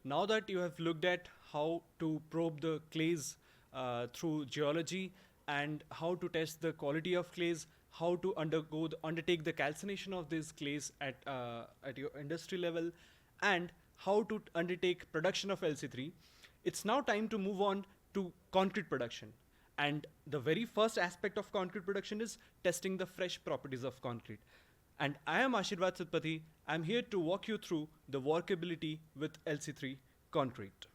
Now that you have looked at how to probe the clays through geology and how to test the quality of clays, how to undertake the calcination of these clays at your industry level, and how to undertake production of LC3, it's now time to move on to concrete production. And the very first aspect of concrete production is testing the fresh properties of concrete. And I am Ashirbad Satapathy. I'm here to walk you through the workability with LC3 concrete.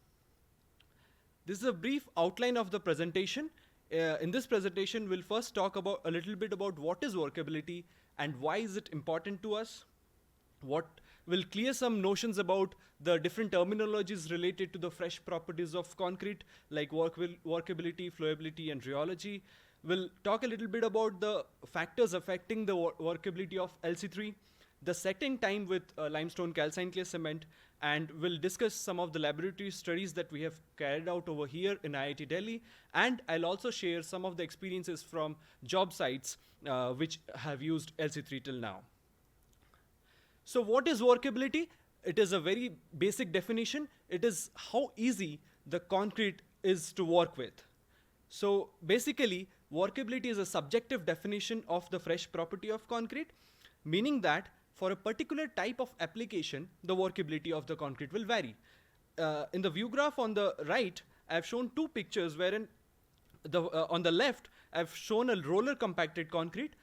This is a brief outline of the presentation. In this presentation, we'll first talk about a little bit about what is workability and why is it important to us. We'll clear some notions about the different terminologies related to the fresh properties of concrete, like workability, flowability, and rheology. We'll talk a little bit about the factors affecting the workability of LC3, the setting time with limestone calcined clay cement, and we'll discuss some of the laboratory studies that we have carried out over here in IIT Delhi, and I'll also share some of the experiences from job sites which have used LC3 till now. So what is workability? It is a very basic definition. It is how easy the concrete is to work with. So basically, workability is a subjective definition of the fresh property of concrete, meaning that for a particular type of application, the workability of the concrete will vary. In the view graph on the right, I've shown two pictures wherein on the left, I've shown a roller compacted concrete.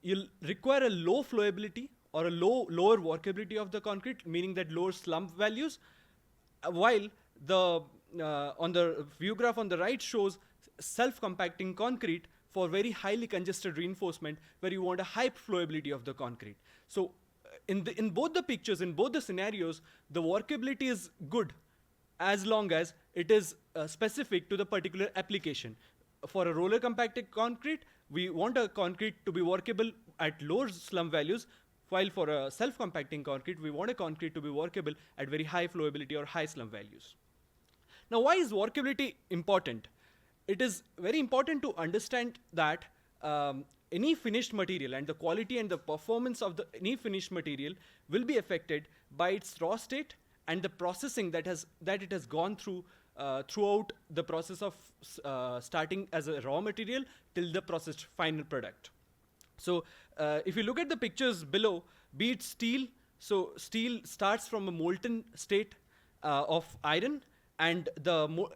You'll require a low flowability or a lower workability of the concrete, meaning that lower slump values, while on the view graph on the right shows self-compacting concrete for very highly congested reinforcement where you want a high flowability of the concrete. So in both the pictures, in both the scenarios, the workability is good as long as it is specific to the particular application. For a roller compacted concrete, we want a concrete to be workable at lower slump values, while for a self-compacting concrete, we want a concrete to be workable at very high flowability or high slump values. Now, why is workability important? It is very important to understand that any finished material and the quality and the performance of any finished material will be affected by its raw state and the processing that it has gone through throughout the process of starting as a raw material till the processed final product. So if you look at the pictures below, be it steel, so steel starts from a molten state of iron, and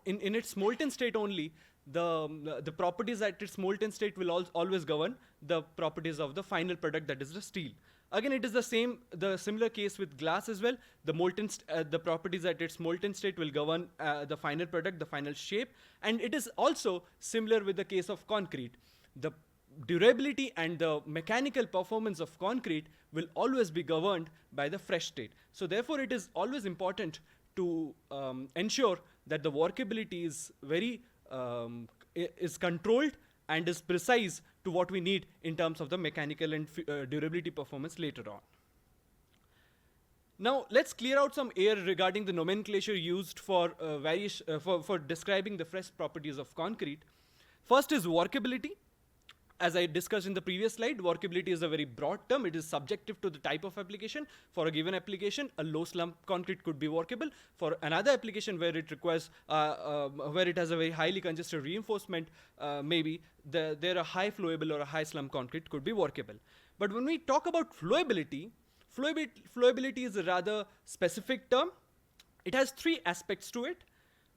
in its molten state only, the properties at its molten state will always govern the properties of the final product, that is the steel. Again, it is the similar case with glass as well. The properties at its molten state will govern the final product, the final shape, and it is also similar with the case of concrete. The durability and the mechanical performance of concrete will always be governed by the fresh state. So therefore, it is always important to ensure that the workability is is controlled and is precise to what we need in terms of the mechanical and durability performance later on. Now let's clear out some air regarding the nomenclature used for describing the fresh properties of concrete. First is workability. As I discussed in the previous slide, workability is a very broad term. It is subjective to the type of application. For a given application, a low slump concrete could be workable. For another application where it requires, where it has a very highly congested reinforcement, maybe there a high flowable or a high slump concrete could be workable. But when we talk about flowability is a rather specific term. It has three aspects to it.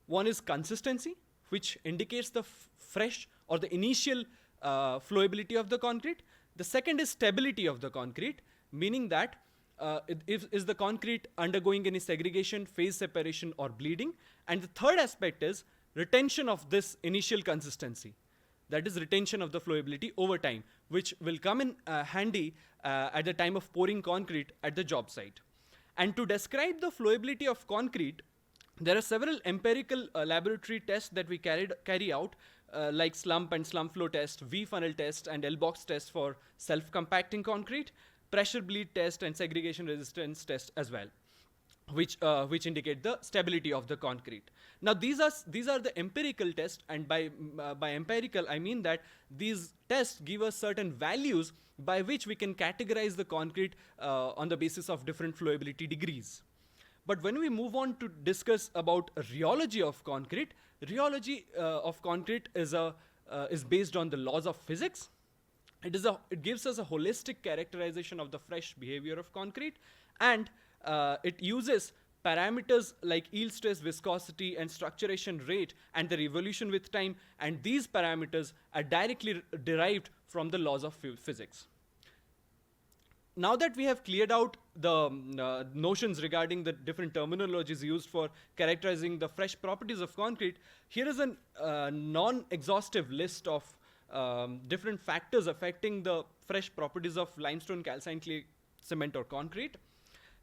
One is consistency, which indicates the fresh or the initial flowability of the concrete. The second is stability of the concrete, meaning that is the concrete undergoing any segregation, phase separation, or bleeding. And the third aspect is retention of this initial consistency. That is retention of the flowability over time, which will come in handy at the time of pouring concrete at the job site. And to describe the flowability of concrete, there are several empirical laboratory tests that we carry out, like slump and slump flow test, V-funnel test, and L-box test for self-compacting concrete, pressure bleed test, and segregation resistance test as well, which indicate the stability of the concrete. Now these are the empirical tests, and by empirical I mean that these tests give us certain values by which we can categorize the concrete on the basis of different flowability degrees. But when we move on to discuss about rheology of concrete, rheology of concrete is based on the laws of physics. It gives us a holistic characterization of the fresh behavior of concrete, and it uses parameters like yield stress, viscosity, and structuration rate, and the revolution with time, and these parameters are directly derived from the laws of physics. Now that we have cleared out the notions regarding the different terminologies used for characterizing the fresh properties of concrete, here is a non-exhaustive list of different factors affecting the fresh properties of limestone, calcine, clay, cement, or concrete.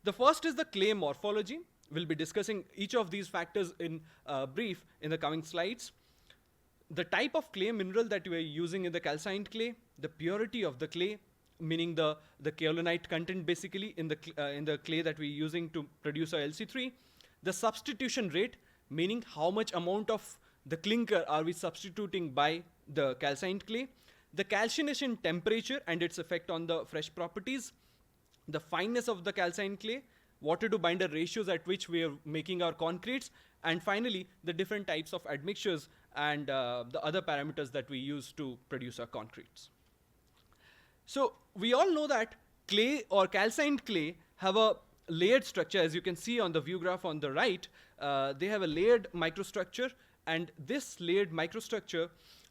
The first is the clay morphology. We'll be discussing each of these factors in brief in the coming slides. The type of clay mineral that we are using in the calcined clay, the purity of the clay, meaning the kaolinite content basically in the clay that we're using to produce our LC3, the substitution rate, meaning how much amount of the clinker are we substituting by the calcined clay, the calcination temperature and its effect on the fresh properties, the fineness of the calcined clay, water to binder ratios at which we are making our concretes, and finally the different types of admixtures and the other parameters that we use to produce our concretes. So we all know that clay or calcined clay have a layered structure. As you can see on the view graph on the right, they have a layered microstructure, and this layered microstructure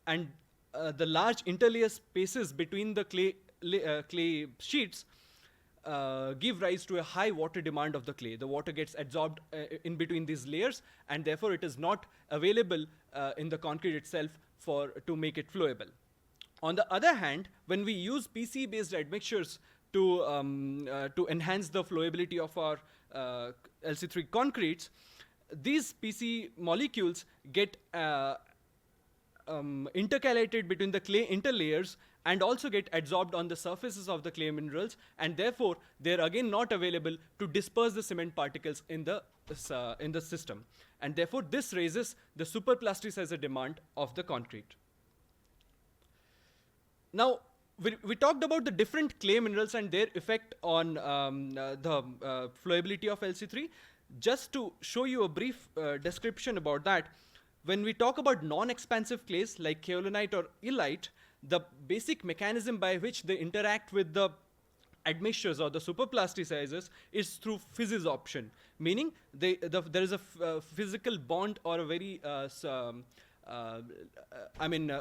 and the large interlayer spaces between the clay sheets give rise to a high water demand of the clay. The water gets absorbed in between these layers, and therefore it is not available in the concrete itself to make it flowable. On the other hand, when we use PC-based admixtures to enhance the flowability of our LC3 concretes, these PC molecules get intercalated between the clay interlayers and also get adsorbed on the surfaces of the clay minerals, and therefore they're again not available to disperse the cement particles in the system, and therefore this raises the superplasticizer demand of the concrete. Now, we talked about the different clay minerals and their effect on the flowability of LC3. Just to show you a brief description about that, when we talk about non-expansive clays like kaolinite or illite, the basic mechanism by which they interact with the admixtures or the superplasticizers is through physisorption, meaning there is a physical bond or a very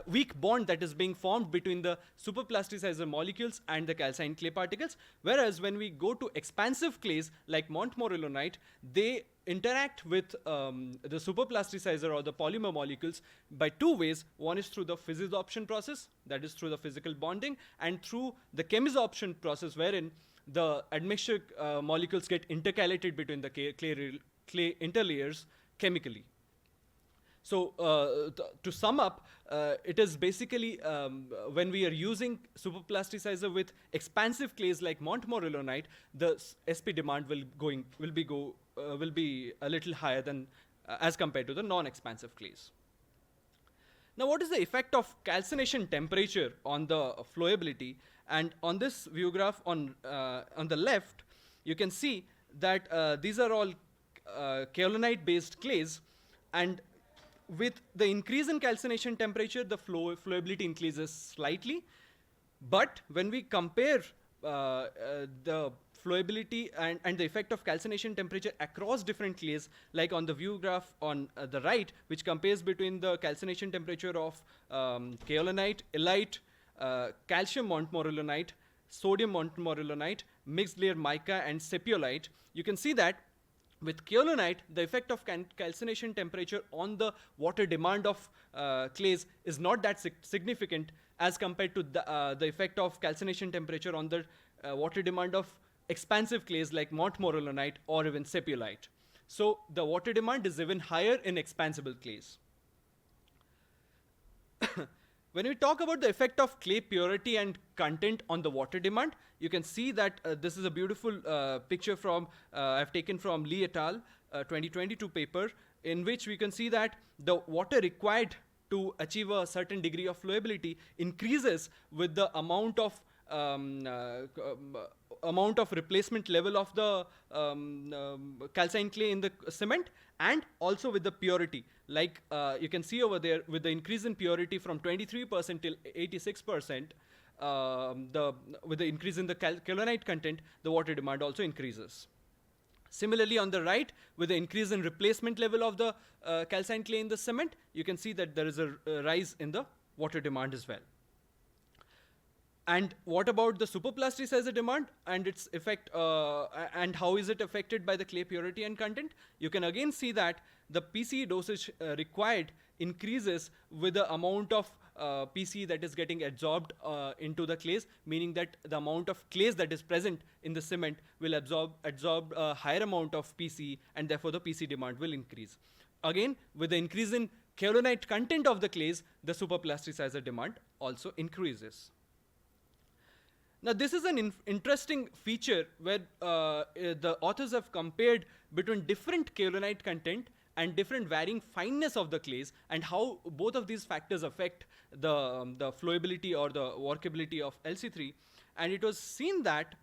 weak bond that is being formed between the superplasticizer molecules and the calcined clay particles. Whereas when we go to expansive clays like montmorillonite, they interact with the superplasticizer or the polymer molecules by two ways. One is through the physisorption process, that is through the physical bonding, and through the chemisorption process, wherein the admixture molecules get intercalated between the clay interlayers chemically. So to sum up, it is basically when we are using superplasticizer with expansive clays like montmorillonite, the SP demand will be a little higher than as compared to the non-expansive clays. Now, what is the effect of calcination temperature on the flowability? And on this view graph on the left, you can see that these are all kaolinite-based clays, and with the increase in calcination temperature, the flowability increases slightly. But when we compare the flowability and the effect of calcination temperature across different clays, like on the view graph on the right, which compares between the calcination temperature of kaolinite, illite, calcium montmorillonite, sodium montmorillonite, mixed layer mica, and sepiolite, you can see that with kaolinite, the effect of calcination temperature on the water demand of clays is not that significant as compared to the effect of calcination temperature on the water demand of expansive clays like montmorillonite or even sepiolite. So the water demand is even higher in expansible clays. When we talk about the effect of clay purity and content on the water demand, you can see that this is a beautiful picture from I've taken from Lee et al. 2022 paper, in which we can see that the water required to achieve a certain degree of flowability increases with the amount of amount of replacement level of the calcined clay in the cement, and also with the purity. Like you can see over there, with the increase in purity from 23% till 86%, with the increase in the kaolinite content, the water demand also increases. Similarly, on the right, with the increase in replacement level of the calcined clay in the cement, you can see that there is a rise in the water demand as well. And what about the superplasticizer demand and its effect, and how is it affected by the clay purity and content? You can again see that the PCE dosage required increases with the amount of PCE that is getting absorbed into the clays, meaning that the amount of clays that is present in the cement will absorb a higher amount of PCE, and therefore the PCE demand will increase. Again, with the increase in kaolinite content of the clays, the superplasticizer demand also increases. Now, this is an interesting feature where the authors have compared between different kaolinite content and different varying fineness of the clays, and how both of these factors affect the flowability or the workability of LC3. And it was seen that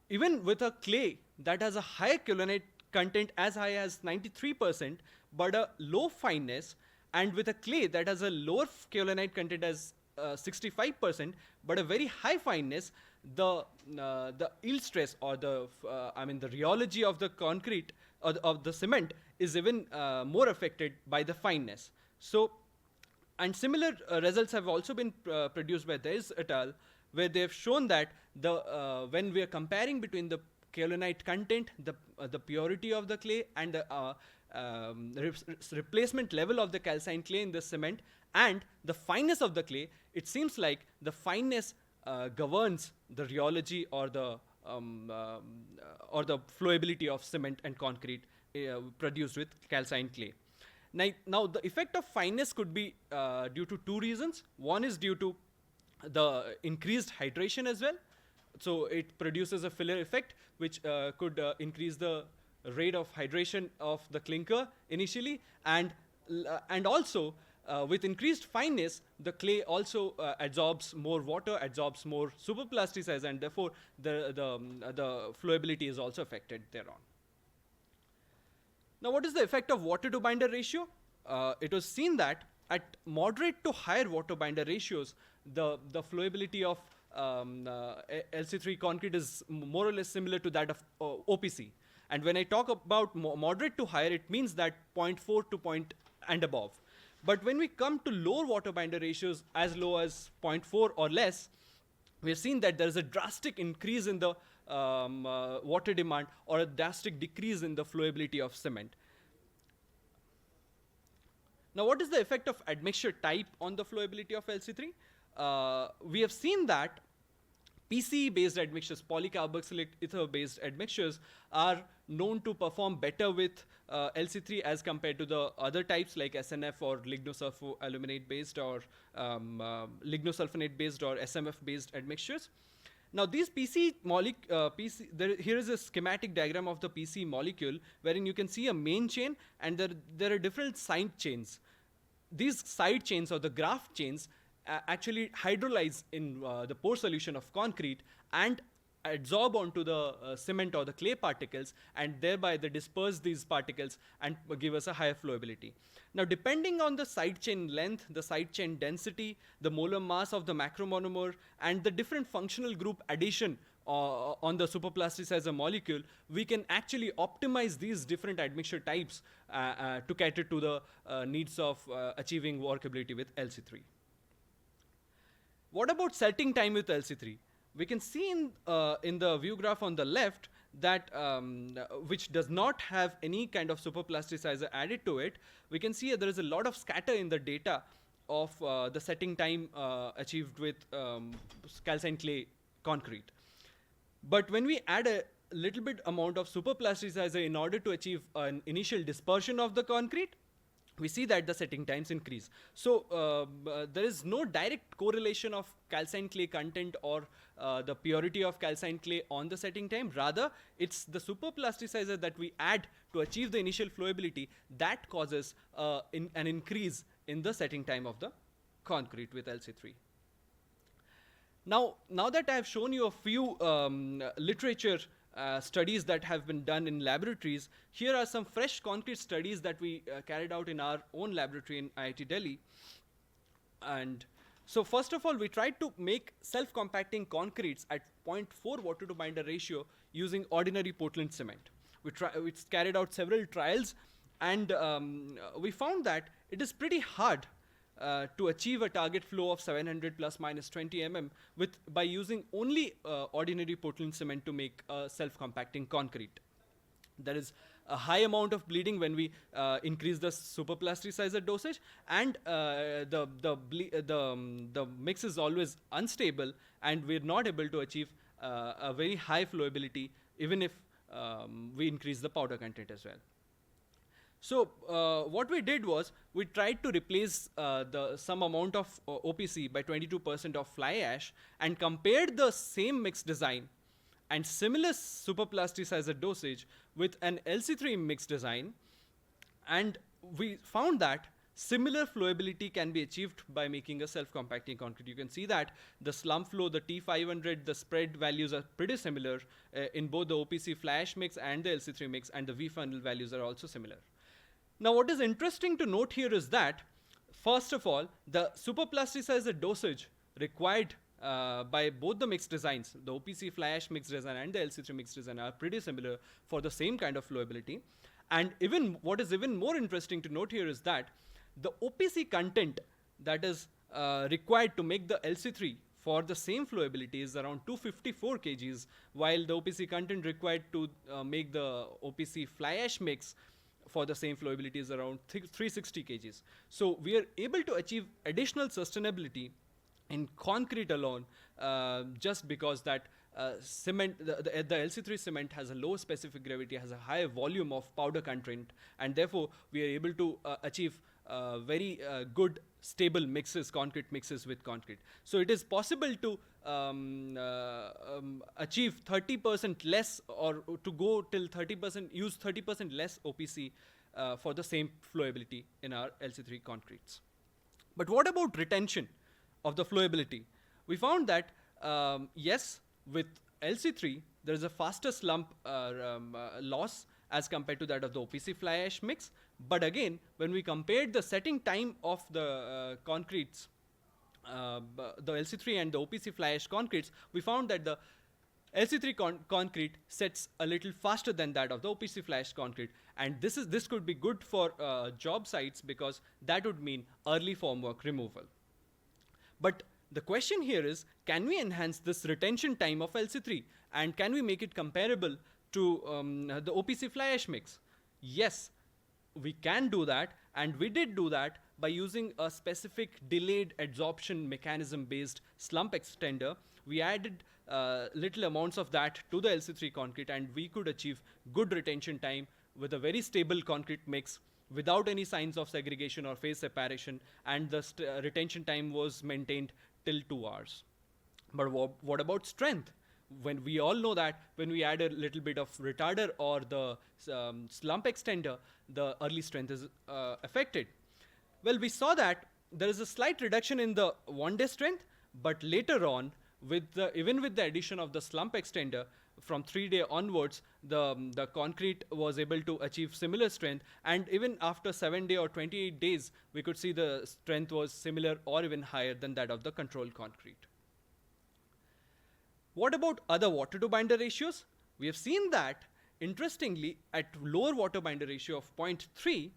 even with a clay that has a high kaolinite content as high as 93%, but a low fineness, and with a clay that has a lower kaolinite content as 65%, but a very high fineness, the yield stress, or the rheology of the concrete or of the cement is even more affected by the fineness. So, and similar results have also been produced by Des et al., where they have shown that when we are comparing between the kaolinite content, the purity of the clay, and the replacement level of the calcined clay in the cement, and the fineness of the clay, it seems like the fineness governs the rheology or the flowability of cement and concrete produced with calcined clay. Now, the effect of fineness could be due to two reasons. One is due to the increased hydration as well. So it produces a filler effect, which could increase the rate of hydration of the clinker initially, and also with increased fineness, the clay also absorbs more water, absorbs more superplasticizer, and therefore the flowability is also affected thereon. Now, what is the effect of water to binder ratio? It was seen that at moderate to higher water binder ratios, the flowability of LC3 concrete is more or less similar to that of OPC. And when I talk about moderate to higher, it means that 0.4 to point and above. But when we come to lower water binder ratios as low as 0.4 or less, we have seen that there is a drastic increase in the water demand, or a drastic decrease in the flowability of cement. Now, what is the effect of admixture type on the flowability of LC3? We have seen that PCE-based admixtures, polycarboxylate ether-based admixtures, are known to perform better with LC3 as compared to the other types like SNF or lignosulfoaluminate-based, or lignosulfonate-based, or SMF-based admixtures. Now, these here is a schematic diagram of the PC molecule, wherein you can see a main chain, and there are different side chains. These side chains, or the graph chains, actually hydrolyze in the pore solution of concrete and adsorb onto the cement or the clay particles, and thereby they disperse these particles and give us a higher flowability. Now, depending on the side chain length, the side chain density, the molar mass of the macromonomer, and the different functional group addition on the superplasticizer molecule, we can actually optimize these different admixture types to cater to the needs of achieving workability with LC3. What about setting time with LC3? We can see in the view graph on the left that which does not have any kind of superplasticizer added to it. We can see there is a lot of scatter in the data of the setting time achieved with calcined clay concrete. But when we add a little bit amount of superplasticizer in order to achieve an initial dispersion of the concrete, we see that the setting times increase. So there is no direct correlation of calcined clay content or the purity of calcined clay on the setting time. Rather, it's the superplasticizer that we add to achieve the initial flowability that causes an increase in the setting time of the concrete with LC3. Now that I have shown you a few literature studies that have been done in laboratories, here are some fresh concrete studies that we carried out in our own laboratory in IIT Delhi. And so first of all, we tried to make self-compacting concretes at 0.4 water to binder ratio using ordinary Portland cement. We carried out several trials, and we found that it is pretty hard to achieve a target flow of 700 plus minus 20 mm by using only ordinary Portland cement to make self-compacting concrete. There is a high amount of bleeding when we increase the superplasticizer dosage, and the mix is always unstable, and we're not able to achieve a very high flowability even if we increase the powder content as well. So what we did was we tried to replace some amount of OPC by 22% of fly ash and compared the same mix design and similar superplasticizer dosage with an LC3 mix design, and we found that similar flowability can be achieved by making a self-compacting concrete. You can see that the slump flow, the T500, the spread values are pretty similar in both the OPC fly ash mix and the LC3 mix, and the V funnel values are also similar. Now, what is interesting to note here is that, first of all, the superplasticizer dosage required by both the mix designs, the OPC fly ash mix design and the LC3 mix design, are pretty similar for the same kind of flowability. And even what is even more interesting to note here is that the OPC content that is required to make the LC3 for the same flowability is around 254 kgs, while the OPC content required to make the OPC fly ash mix for the same flowability is around 360 kgs. So we are able to achieve additional sustainability in concrete alone just because that cement, the LC3 cement has a low specific gravity, has a high volume of powder content, and therefore we are able to achieve very good stable mixes, concrete mixes with concrete. So it is possible to achieve 30% less, or to go till 30%, use 30% less OPC for the same flowability in our LC3 concretes. But what about retention of the flowability? We found that yes, with LC3 there is a faster slump loss as compared to that of the OPC fly ash mix. But again, when we compared the setting time of the concretes, the LC3 and the OPC fly ash concretes, we found that the LC3 concrete sets a little faster than that of the OPC fly ash concrete, and this could be good for job sites because that would mean early formwork removal. But the question here is, can we enhance this retention time of LC3, and can we make it comparable to the OPC fly ash mix? Yes, we can do that, and we did do that by using a specific delayed adsorption mechanism based slump extender. We added little amounts of that to the LC3 concrete, and we could achieve good retention time with a very stable concrete mix without any signs of segregation or phase separation, and the retention time was maintained till 2 hours. But what about strength? When we all know that when we add a little bit of retarder or the slump extender, the early strength is affected. Well, we saw that there is a slight reduction in the 1-day strength, but later on, even with the addition of the slump extender, from 3-day onwards, the concrete was able to achieve similar strength, and even after 7-day or 28 days, we could see the strength was similar or even higher than that of the control concrete. What about other water to binder ratios? We have seen that, interestingly, at lower water binder ratio of 0.3,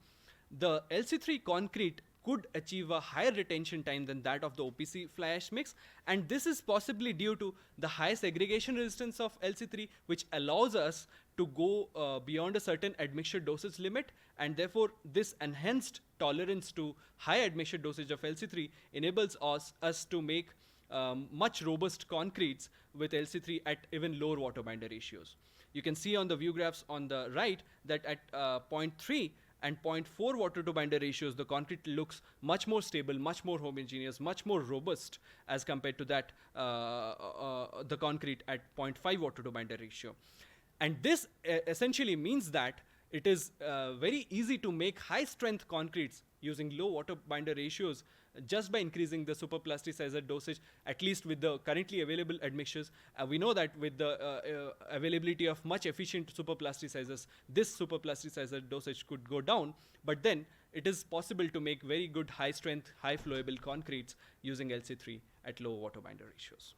the LC3 concrete could achieve a higher retention time than that of the OPC fly ash mix, and this is possibly due to the high segregation resistance of LC3, which allows us to go beyond a certain admixture dosage limit, and therefore this enhanced tolerance to high admixture dosage of LC3 enables us to make much robust concretes with LC3 at even lower water binder ratios. You can see on the view graphs on the right that at 0.3 and 0.4 water to binder ratios, the concrete looks much more stable, much more homogeneous, much more robust as compared to that the concrete at 0.5 water to binder ratio. And this essentially means that it is very easy to make high strength concretes using low water binder ratios just by increasing the superplasticizer dosage, at least with the currently available admixtures. We know that with the availability of much efficient superplasticizers, this superplasticizer dosage could go down, but then it is possible to make very good high strength, high flowable concretes using LC3 at low water binder ratios.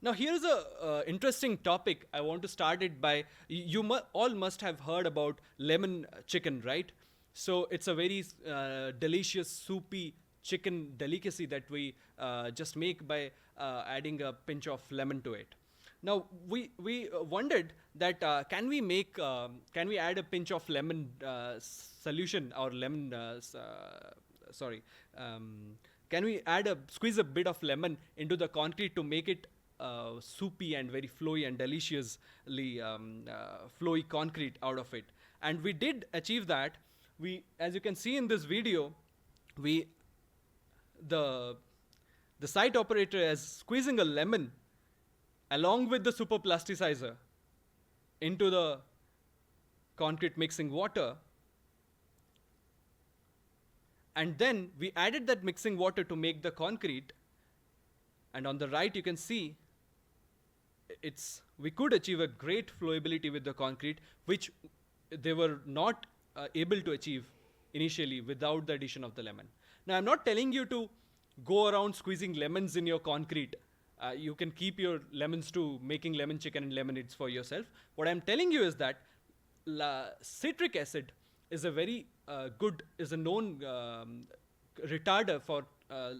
Now here's a interesting topic. I want to start it by, you all must have heard about lemon chicken, right? So it's a very delicious soupy chicken delicacy that we just make by adding a pinch of lemon to it. Now we wondered that can we add a pinch of lemon solution or lemon can we squeeze a bit of lemon into the concrete to make it soupy and very flowy and deliciously flowy concrete out of it? And we did achieve that. We, as you can see in this video, the site operator is squeezing a lemon along with the superplasticizer into the concrete mixing water, and then we added that mixing water to make the concrete. And on the right you can see we could achieve a great flowability with the concrete, which they were not able to achieve initially without the addition of the lemon. Now I'm not telling you to go around squeezing lemons in your concrete. You can keep your lemons to making lemon chicken and lemonades for yourself. What I'm telling you is that citric acid is a very is a known retarder for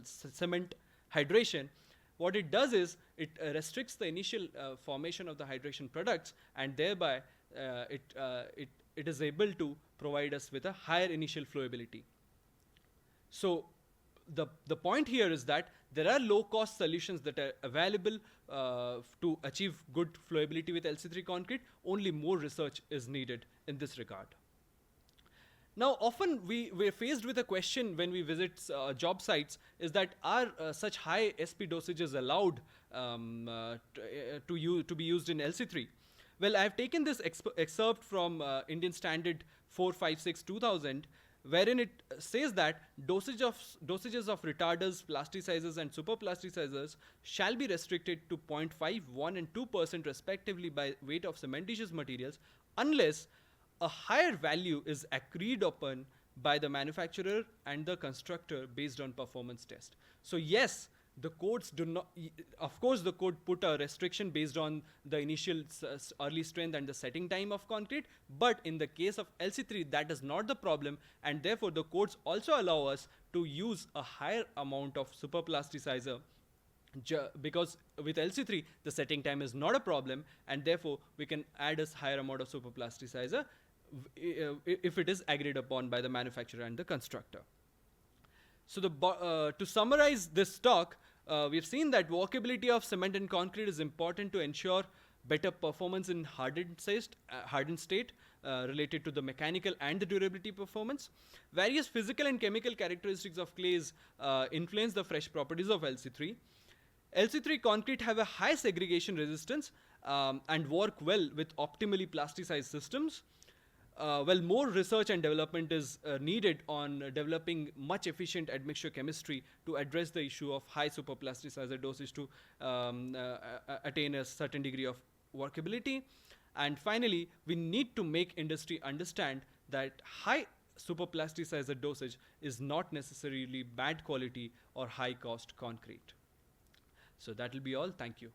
cement hydration. What it does is it restricts the initial formation of the hydration products, and thereby it is able to provide us with a higher initial flowability. So the point here is that there are low-cost solutions that are available to achieve good flowability with LC3 concrete. Only more research is needed in this regard. Now, often we're faced with a question when we visit job sites, is that are such high SP dosages allowed to be used in LC3? Well, I've taken this excerpt from Indian Standard 456/2000, wherein it says that dosages of retarders, plasticizers, and superplasticizers shall be restricted to 0.5, 1, and 2% respectively by weight of cementitious materials, unless a higher value is agreed upon by the manufacturer and the constructor based on performance test. So yes, the codes do not, of course the code put a restriction based on the initial early strength and the setting time of concrete, but in the case of LC3 that is not the problem, and therefore the codes also allow us to use a higher amount of superplasticizer, because with LC3 the setting time is not a problem, and therefore we can add a higher amount of superplasticizer if it is agreed upon by the manufacturer and the constructor. So to summarize this talk, we've seen that workability of cement and concrete is important to ensure better performance in hardened state related to the mechanical and the durability performance. Various physical and chemical characteristics of clays influence the fresh properties of LC3. LC3 concrete have a high segregation resistance and work well with optimally plasticized systems. Well, more research and development is needed on developing much efficient admixture chemistry to address the issue of high superplasticizer dosage to attain a certain degree of workability. And finally, we need to make industry understand that high superplasticizer dosage is not necessarily bad quality or high cost concrete. So that will be all. Thank you.